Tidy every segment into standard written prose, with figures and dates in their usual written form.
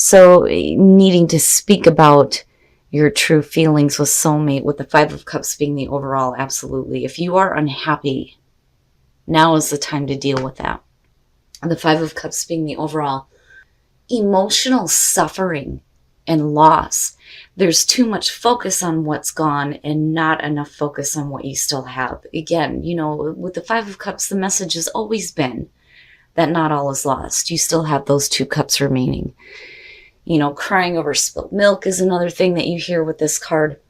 So needing to speak about your true feelings with soulmate, with the Five of Cups being the overall, absolutely. If you are unhappy, now is the time to deal with that. And the Five of Cups being the overall, emotional suffering and loss. There's too much focus on what's gone and not enough focus on what you still have. Again, with the Five of Cups, the message has always been that not all is lost. You still have those two cups remaining. Crying over spilt milk is another thing that you hear with this card.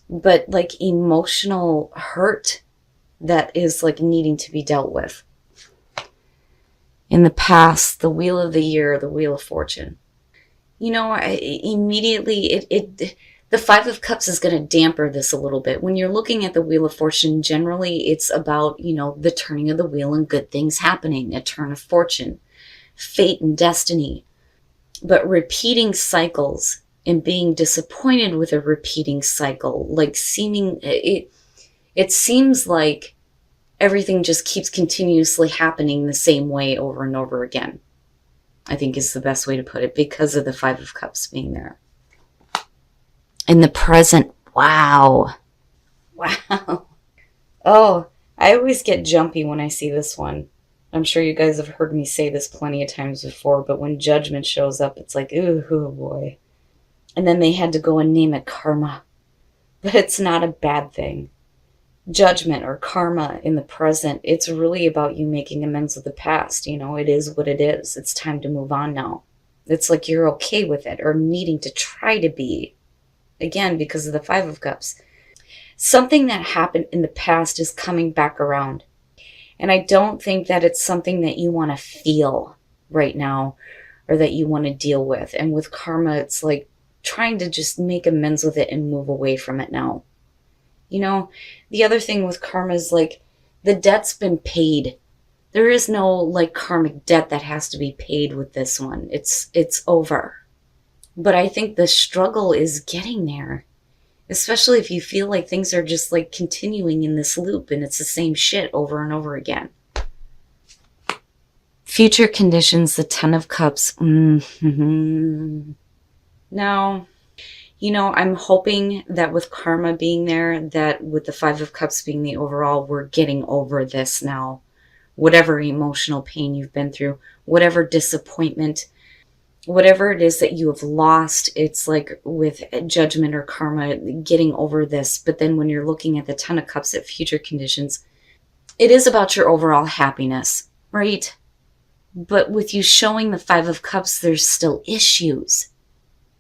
But like emotional hurt that is like needing to be dealt with. In the past, the Wheel of the Year, the Wheel of Fortune. Immediately the Five of Cups is going to damper this a little bit. When you're looking at the Wheel of Fortune, generally it's about, the turning of the wheel and good things happening, a turn of fortune, fate and destiny. But repeating cycles and being disappointed with a repeating cycle, like it seems like everything just keeps continuously happening the same way over and over again, I think is the best way to put it, because of the Five of Cups being there. In the present, wow. Oh, I always get jumpy when I see this one. I'm sure you guys have heard me say this plenty of times before, but when Judgment shows up, it's like, ooh, oh boy. And then they had to go and name it karma. But it's not a bad thing. Judgment or karma in the present, it's really about you making amends with the past. It is what it is. It's time to move on now. It's like you're okay with it, or needing to try to be. Again, because of the Five of Cups. Something that happened in the past is coming back around. And I don't think that it's something that you want to feel right now or that you want to deal with. And with karma, it's like trying to just make amends with it and move away from it now. The other thing with karma is like the debt's been paid. There is no like karmic debt that has to be paid with this one. It's over. But I think the struggle is getting there. Especially if you feel like things are just like continuing in this loop and it's the same shit over and over again. Future conditions, the Ten of Cups. Now, I'm hoping that with karma being there, that with the Five of Cups being the overall, we're getting over this now. Whatever emotional pain you've been through, whatever disappointment, whatever it is that you have lost, it's like with Judgment or karma, getting over this. But then when you're looking at the Ten of Cups at future conditions, it is about your overall happiness, right? But with you showing the Five of Cups, there's still issues.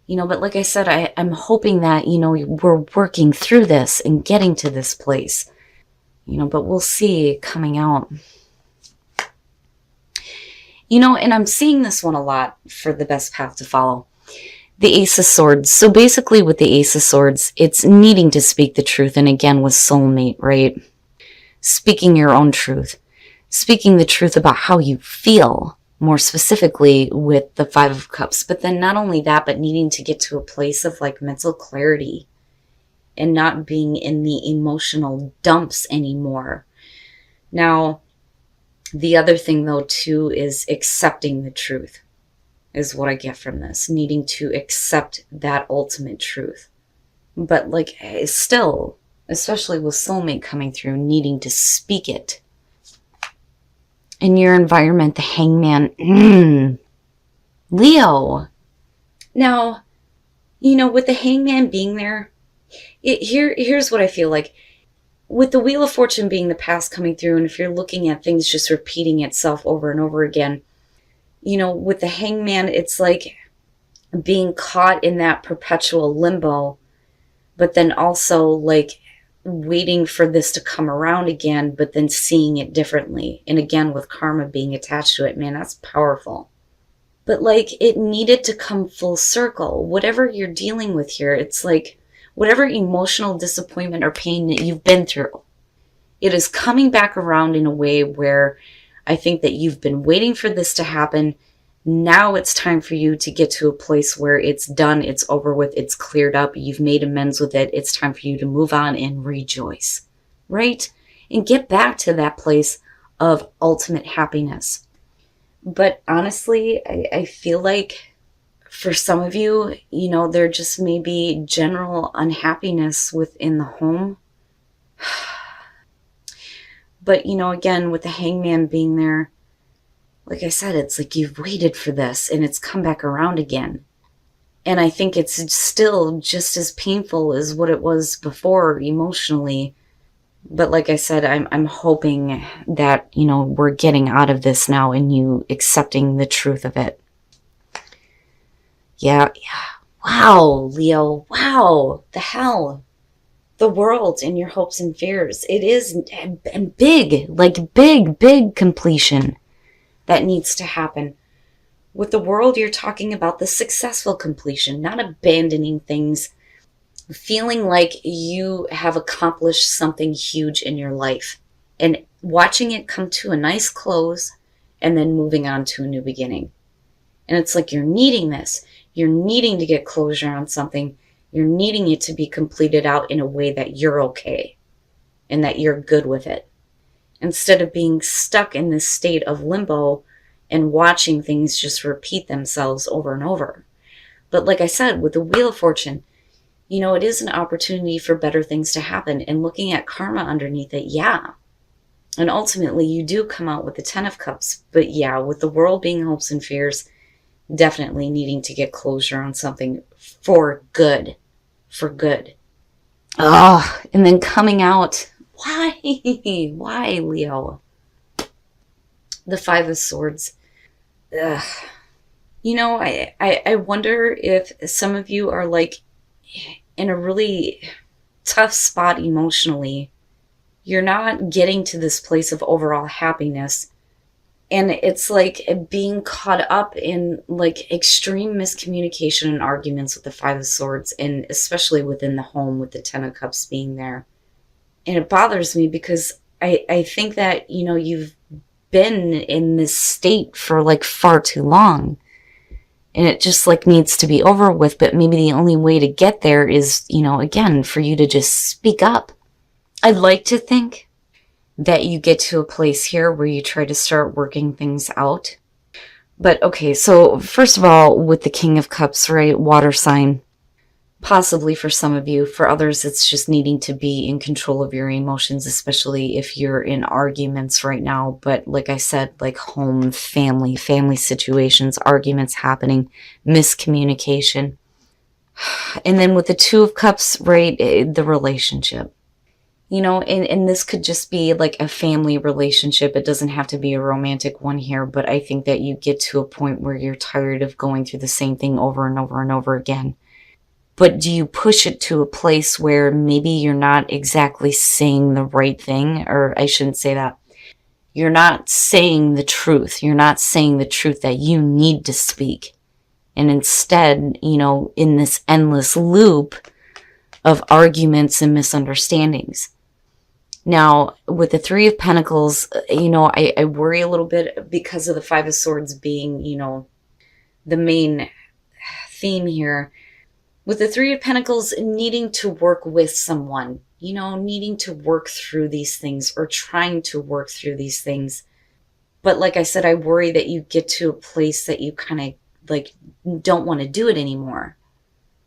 But like I said, I'm hoping that, we're working through this and getting to this place. But we'll see coming out. And I'm seeing this one a lot for the best path to follow. The Ace of Swords. So basically with the Ace of Swords, it's needing to speak the truth. And again, with soulmate, right? Speaking your own truth. Speaking the truth about how you feel. More specifically with the Five of Cups. But then not only that, but needing to get to a place of like mental clarity. And not being in the emotional dumps anymore. Now, the other thing, though, too, is accepting the truth, is what I get from this. Needing to accept that ultimate truth. But, like, still, especially with soulmate coming through, needing to speak it. In your environment, the Hangman. Leo. Now, with the Hangman being there, here's what I feel like. With the Wheel of Fortune being the past coming through, and if you're looking at things just repeating itself over and over again, with the Hangman, it's like being caught in that perpetual limbo, but then also like waiting for this to come around again, but then seeing it differently. And again, with karma being attached to it, man, that's powerful. But like it needed to come full circle. Whatever you're dealing with here, it's like, whatever emotional disappointment or pain that you've been through, it is coming back around in a way where I think that you've been waiting for this to happen. Now it's time for you to get to a place where it's done, it's over with, it's cleared up, you've made amends with it. It's time for you to move on and rejoice, right? And get back to that place of ultimate happiness. But honestly, I feel like For some of you, there just may be general unhappiness within the home. But, again, with the hangman being there, like I said, it's like you've waited for this and it's come back around again. And I think it's still just as painful as what it was before emotionally. But like I said, I'm hoping that, we're getting out of this now and you accepting the truth of it. Yeah. Wow, Leo. Wow. The hell. The world and your hopes and fears. It is big, like big completion that needs to happen. With the world, you're talking about the successful completion, not abandoning things, feeling like you have accomplished something huge in your life and watching it come to a nice close and then moving on to a new beginning. And it's like you're needing this. You're needing to get closure on something. You're needing it to be completed out in a way that you're okay and that you're good with it. Instead of being stuck in this state of limbo and watching things just repeat themselves over and over. But like I said, with the Wheel of Fortune, it is an opportunity for better things to happen. And looking at karma underneath it, yeah. And ultimately, you do come out with the 10 of Cups. But yeah, with the world being hopes and fears, definitely needing to get closure on something for good. For good. Oh, and then coming out. Why? Why, Leo? The 5 of Swords. Ugh. I wonder if some of you are like in a really tough spot emotionally. You're not getting to this place of overall happiness. And it's like being caught up in like extreme miscommunication and arguments with the 5 of Swords, and especially within the home with the 10 of Cups being there. And it bothers me because I think that, you've been in this state for like far too long. And it just like needs to be over with. But maybe the only way to get there is, again, for you to just speak up. I'd like to think that you get to a place here where you try to start working things out. But okay, so first of all, with the King of Cups, right? Water sign. Possibly for some of you. For others, it's just needing to be in control of your emotions, especially if you're in arguments right now. But like I said, like home, family situations, arguments happening, miscommunication. And then with the 2 of Cups, right, the relationship. And this could just be like a family relationship. It doesn't have to be a romantic one here, but I think that you get to a point where you're tired of going through the same thing over and over and over again. But do you push it to a place where maybe you're not exactly saying the right thing? Or I shouldn't say that. You're not saying the truth. You're not saying the truth that you need to speak. And instead, in this endless loop of arguments and misunderstandings. Now, with the 3 of Pentacles, I worry a little bit because of the 5 of Swords being, the main theme here. With the 3 of Pentacles, needing to work with someone, needing to work through these things or trying to work through these things. But like I said, I worry that you get to a place that you kind of like don't want to do it anymore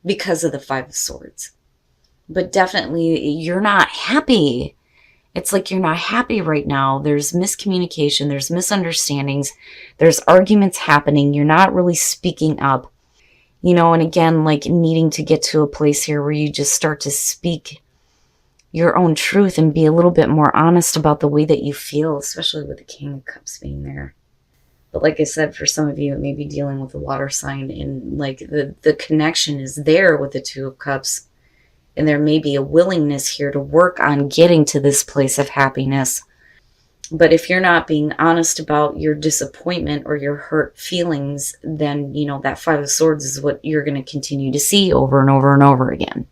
because of the 5 of Swords. But definitely you're not happy. It's like you're not happy right now. There's miscommunication. There's misunderstandings. There's arguments happening. You're not really speaking up. And again, like needing to get to a place here where you just start to speak your own truth and be a little bit more honest about the way that you feel, especially with the King of Cups being there. But like I said, for some of you, it may be dealing with the water sign, and like the connection is there with the 2 of Cups. And there may be a willingness here to work on getting to this place of happiness. But if you're not being honest about your disappointment or your hurt feelings, then, that 5 of Swords is what you're going to continue to see over and over and over again.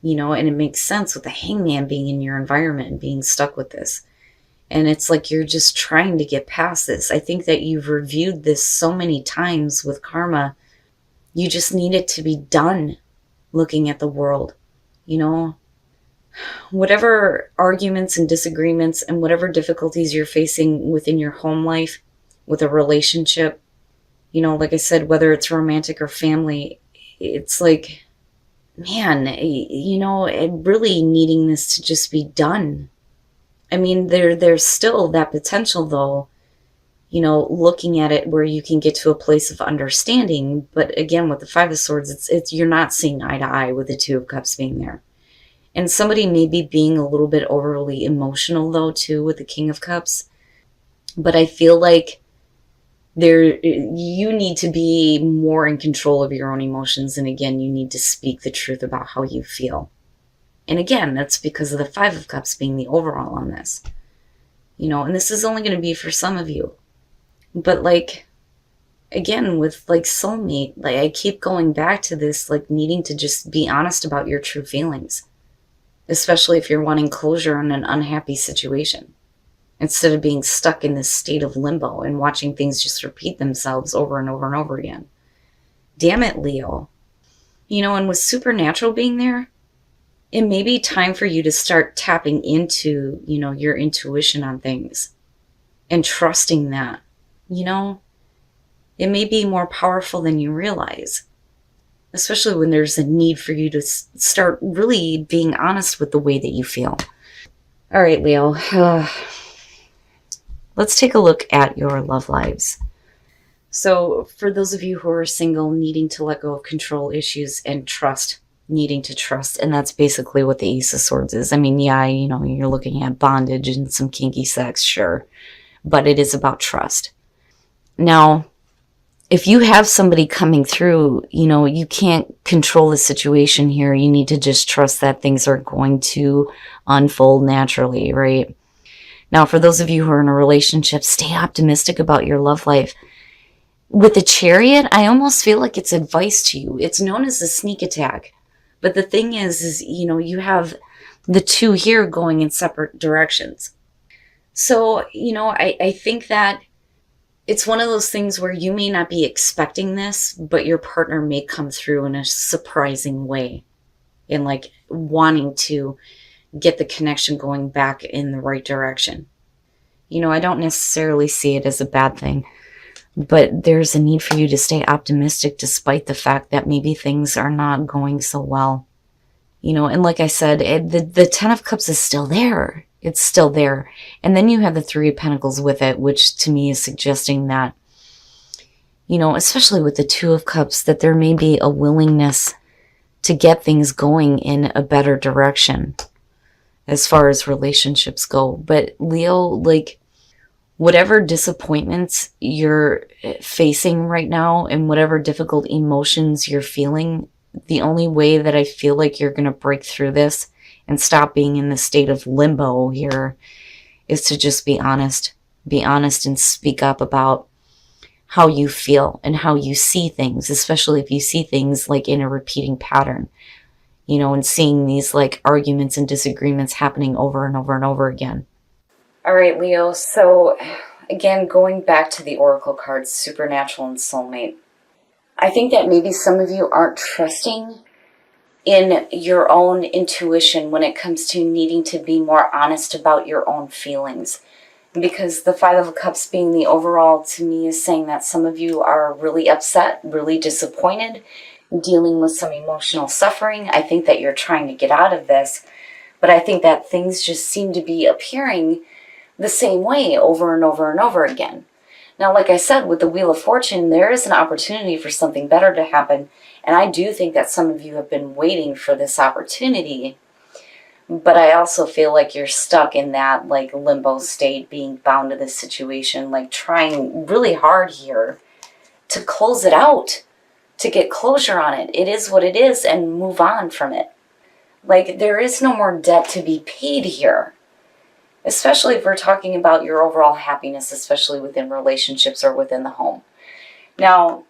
And it makes sense with the Hangman being in your environment and being stuck with this. And it's like you're just trying to get past this. I think that you've reviewed this so many times with karma. You just need it to be done looking at the world. Whatever arguments and disagreements and whatever difficulties you're facing within your home life, with a relationship, Like I said, whether it's romantic or family, it's like, man, really needing this to just be done. I mean, there's still that potential, though, looking at it where you can get to a place of understanding. But again, with the Five of Swords, it's you're not seeing eye to eye with the Two of Cups being there. And somebody may be being a little bit overly emotional, though, too, with the King of Cups. But I feel like you need to be more in control of your own emotions. And again, you need to speak the truth about how you feel. And again, that's because of the Five of Cups being the overall on this. And this is only going to be for some of you. But again, with soulmate, I keep going back to this, needing to just be honest about your true feelings. Especially if you're wanting closure in an unhappy situation. Instead of being stuck in this state of limbo and watching things just repeat themselves over and over and over again. Damn it, Leo. And with supernatural being there, it may be time for you to start tapping into, your intuition on things and trusting that, it may be more powerful than you realize, especially when there's a need for you to start really being honest with the way that you feel. All right, Leo, let's take a look at your love lives. So for those of you who are single, needing to let go of control issues and needing to trust, and that's basically what the Ace of Swords is. I mean, yeah, you're looking at bondage and some kinky sex, sure, but it is about trust. Now, if you have somebody coming through, you can't control the situation here. You need to just trust that things are going to unfold naturally, right? Now, for those of you who are in a relationship, stay optimistic about your love life. With the Chariot, I almost feel like it's advice to you. It's known as a sneak attack. But the thing is you have the two here going in separate directions. So, I think that it's one of those things where you may not be expecting this, but your partner may come through in a surprising way and wanting to get the connection going back in the right direction. I don't necessarily see it as a bad thing, but there's a need for you to stay optimistic despite the fact that maybe things are not going so well. And like I said, the Ten of Cups is still there. It's still there. And then you have the Three of Pentacles with it, which to me is suggesting that, especially with the Two of Cups, that there may be a willingness to get things going in a better direction as far as relationships go. But Leo, whatever disappointments you're facing right now and whatever difficult emotions you're feeling, the only way that I feel like you're going to break through this and stop being in the state of limbo here is to just be honest. Be honest and speak up about how you feel and how you see things, especially if you see things in a repeating pattern, and seeing these arguments and disagreements happening over and over and over again. All right, Leo. So again, going back to the Oracle cards, Supernatural and Soulmate, I think that maybe some of you aren't trusting in your own intuition when it comes to needing to be more honest about your own feelings. Because the Five of Cups being the overall, to me, is saying that some of you are really upset, really disappointed, dealing with some emotional suffering. I think that you're trying to get out of this, but I think that things just seem to be appearing the same way over and over and over again. Now, like I said, with the Wheel of Fortune, there is an opportunity for something better to happen. And I do think that some of you have been waiting for this opportunity. But I also feel like you're stuck in that limbo state, being bound to this situation, trying really hard here to close it out, to get closure on it. It is what it is and move on from it. There is no more debt to be paid here. Especially if we're talking about your overall happiness, especially within relationships or within the home. Now,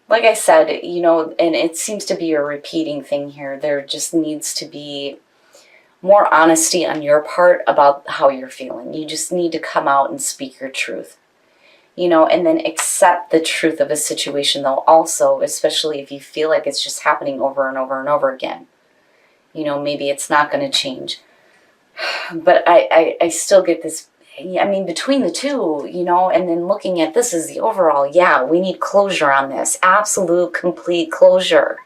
like I said, and it seems to be a repeating thing here, there just needs to be more honesty on your part about how you're feeling. You just need to come out and speak your truth. And then accept the truth of a situation, though, also, especially if you feel like it's just happening over and over and over again. Maybe it's not going to change. But I still get this I mean, between the two, and then looking at this as the overall, yeah, we need closure on this. Absolute, complete closure.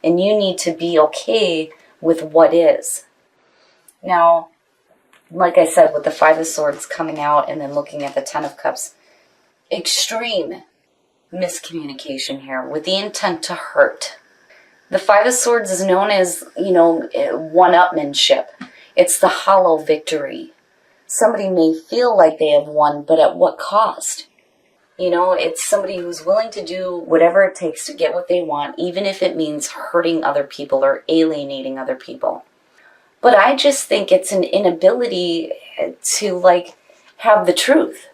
And you need to be okay with what is. Now, like I said, with the Five of Swords coming out and then looking at the Ten of Cups, extreme miscommunication here with the intent to hurt. The Five of Swords is known as, one-upmanship. It's the hollow victory. Somebody may feel like they have won, but at what cost? It's somebody who's willing to do whatever it takes to get what they want, even if it means hurting other people or alienating other people. But I just think it's an inability to, have the truth.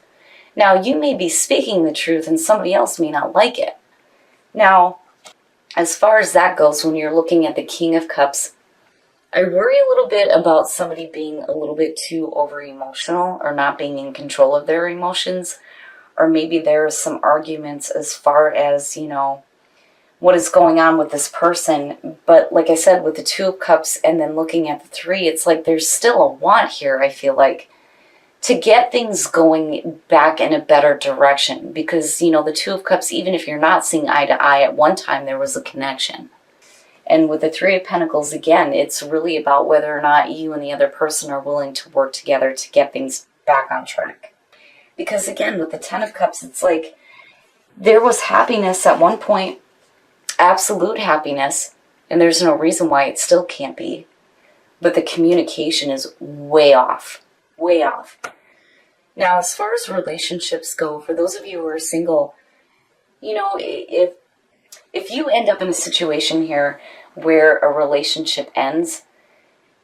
Now, you may be speaking the truth and somebody else may not like it. Now, as far as that goes, when you're looking at the King of Cups, I worry a little bit about somebody being a little bit too over-emotional or not being in control of their emotions. Or maybe there are some arguments as far as, what is going on with this person. But like I said, with the Two of Cups and then looking at the Three, it's like there's still a want here, I feel like, to get things going back in a better direction. Because, the Two of Cups, even if you're not seeing eye to eye, at one time there was a connection. And with the Three of Pentacles, again, it's really about whether or not you and the other person are willing to work together to get things back on track. Because again, with the Ten of Cups, it's like there was happiness at one point, absolute happiness, and there's no reason why it still can't be. But the communication is way off. Way off. Now, as far as relationships go, for those of you who are single, if you end up in a situation here where a relationship ends,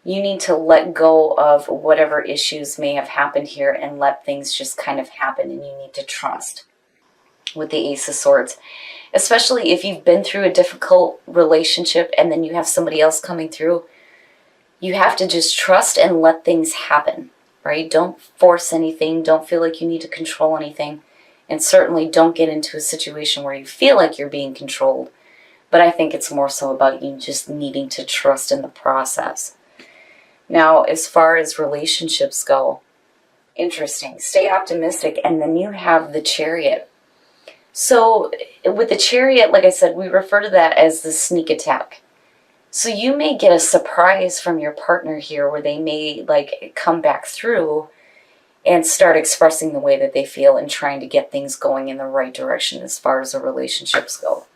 you need to let go of whatever issues may have happened here and let things just kind of happen, and you need to trust with the Ace of Swords. Especially if you've been through a difficult relationship and then you have somebody else coming through, you have to just trust and let things happen, right? Don't force anything. Don't feel like you need to control anything. And certainly don't get into a situation where you feel like you're being controlled. But I think it's more so about you just needing to trust in the process. Now, as far as relationships go, interesting. Stay optimistic. And then you have the Chariot. So with the Chariot, like I said, we refer to that as the sneak attack. So you may get a surprise from your partner here where they may come back through and start expressing the way that they feel and trying to get things going in the right direction as far as the relationships go.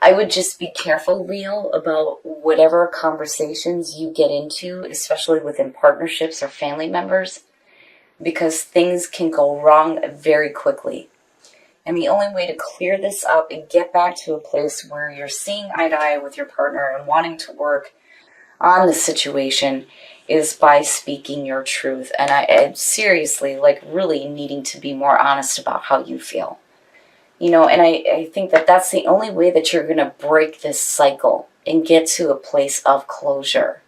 I would just be careful, Leo, about whatever conversations you get into, especially within partnerships or family members, because things can go wrong very quickly. And the only way to clear this up and get back to a place where you're seeing eye to eye with your partner and wanting to work on the situation is by speaking your truth. And I seriously, really needing to be more honest about how you feel. And I think that that's the only way that you're going to break this cycle and get to a place of closure.